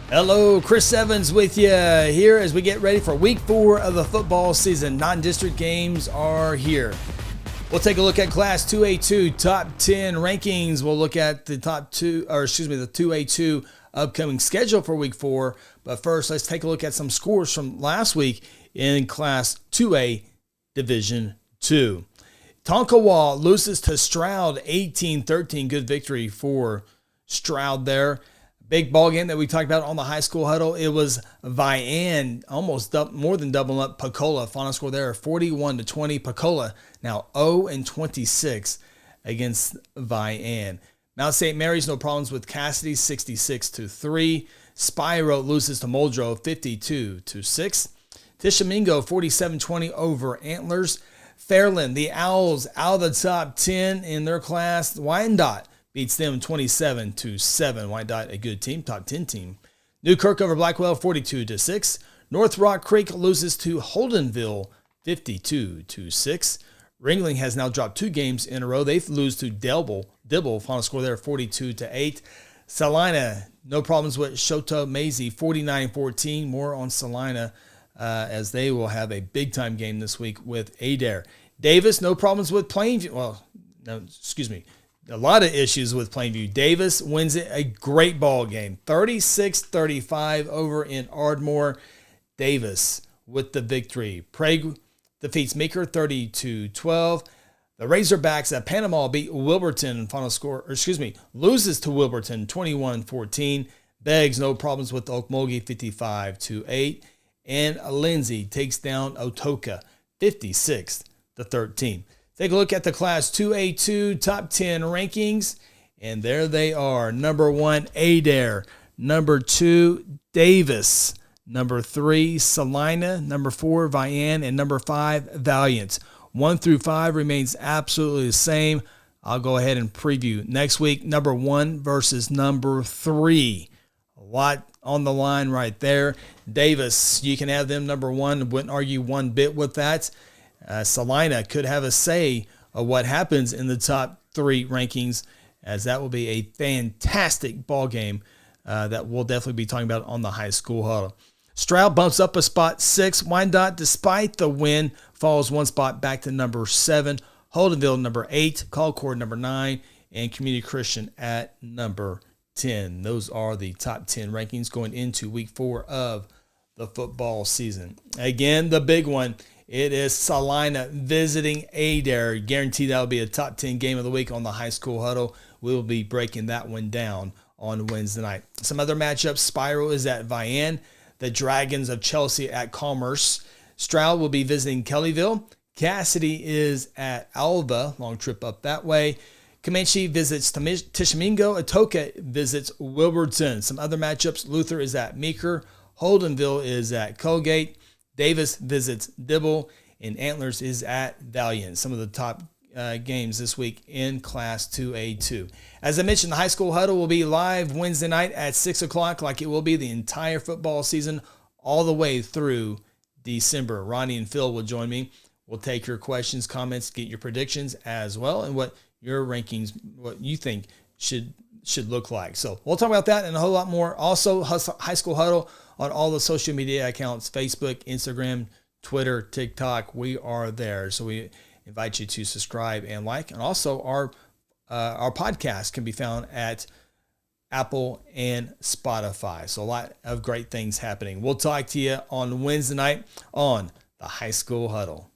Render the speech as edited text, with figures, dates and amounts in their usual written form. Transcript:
Hello, Chris Evans with you here as we get ready for week 4 of the football season. Non-district games are here. We'll take a look at Class 2A-II top 10 rankings. We'll look at the the 2A-II upcoming schedule for week 4. But first, let's take a look at some scores from last week in Class 2A Division 2. Tonkawa loses to Stroud 18-13. Good victory for Stroud there. Big ball game that we talked about on the high school huddle. It was Vian almost more than doubling up Pacola. Final score there 41-20. Pacola now 0-26 against Vian. Mount St. Mary's no problems with Cassidy 66-3. Spyro loses to Muldrow 52-6. Tishomingo 47-20 over Antlers. Fairland, the Owls out of the top 10 in their class. Wyandotte beats them 27-7. Wyandotte, a good team, top 10 team. Newkirk over Blackwell 42-6. North Rock Creek loses to Holdenville 52-6. Ringling has now dropped 2 games in a row. They lose to Dibble. Final score there 42-8. Salina, no problems with Shoto Maisie 49-14. More on Salina as they will have a big time game this week with Adair. Davis, no problems with Plainview. A lot of issues with Plainview. Davis wins it, a great ball game. 36-35 over in Ardmore. Davis with the victory. Prague defeats Meeker 32-12. The Razorbacks at Panama beat Wilburton. Loses to Wilburton 21-14. Beggs, no problems with Okmulgee 55-8. And Lindsay takes down Otoka 56-13. Take a look at the Class 2A-II top 10 rankings, and there they are. Number 1, Adair. Number 2, Davis. Number 3, Salina. Number 4, Vian. And number 5, Valiant. 1 through 5 remains absolutely the same. I'll go ahead and preview next week. Number 1 versus number 3. A lot on the line right there. Davis, you can have them number 1. Wouldn't argue one bit with that. Salina could have a say of what happens in the top 3 rankings, as that will be a fantastic ball game that we'll definitely be talking about on the high school huddle. Stroud bumps up a spot 6. Wyandotte, despite the win, falls 1 spot back to number 7. Holdenville number 8. Concord number 9. And Community Christian at number 10. Those are the top 10 rankings going into week 4 of the football season. Again, the big one. It is Salina visiting Adair. Guaranteed that will be a top 10 game of the week on the high school huddle. We'll be breaking that one down on Wednesday night. Some other matchups. Spiral is at Vian. The Dragons of Chelsea at Commerce. Stroud will be visiting Kellyville. Cassidy is at Alva. Long trip up that way. Comanche visits Tishomingo. Atoka visits Wilburton. Some other matchups. Luther is at Meeker. Holdenville is at Colgate. Davis visits Dibble, and Antlers is at Valiant. Some of the top games this week in Class 2A-II. As I mentioned, the high school huddle will be live Wednesday night at 6 o'clock, like it will be the entire football season all the way through December. Ronnie and Phil will join me. We'll take your questions, comments, get your predictions as well, and what your rankings, what you think should look like. So we'll talk about that and a whole lot more. Also, high school huddle on all the social media accounts, Facebook, Instagram, Twitter, TikTok. We are there. So we invite you to subscribe and like. And also our podcast can be found at Apple and Spotify. So a lot of great things happening. We'll talk to you on Wednesday night on the High School Huddle.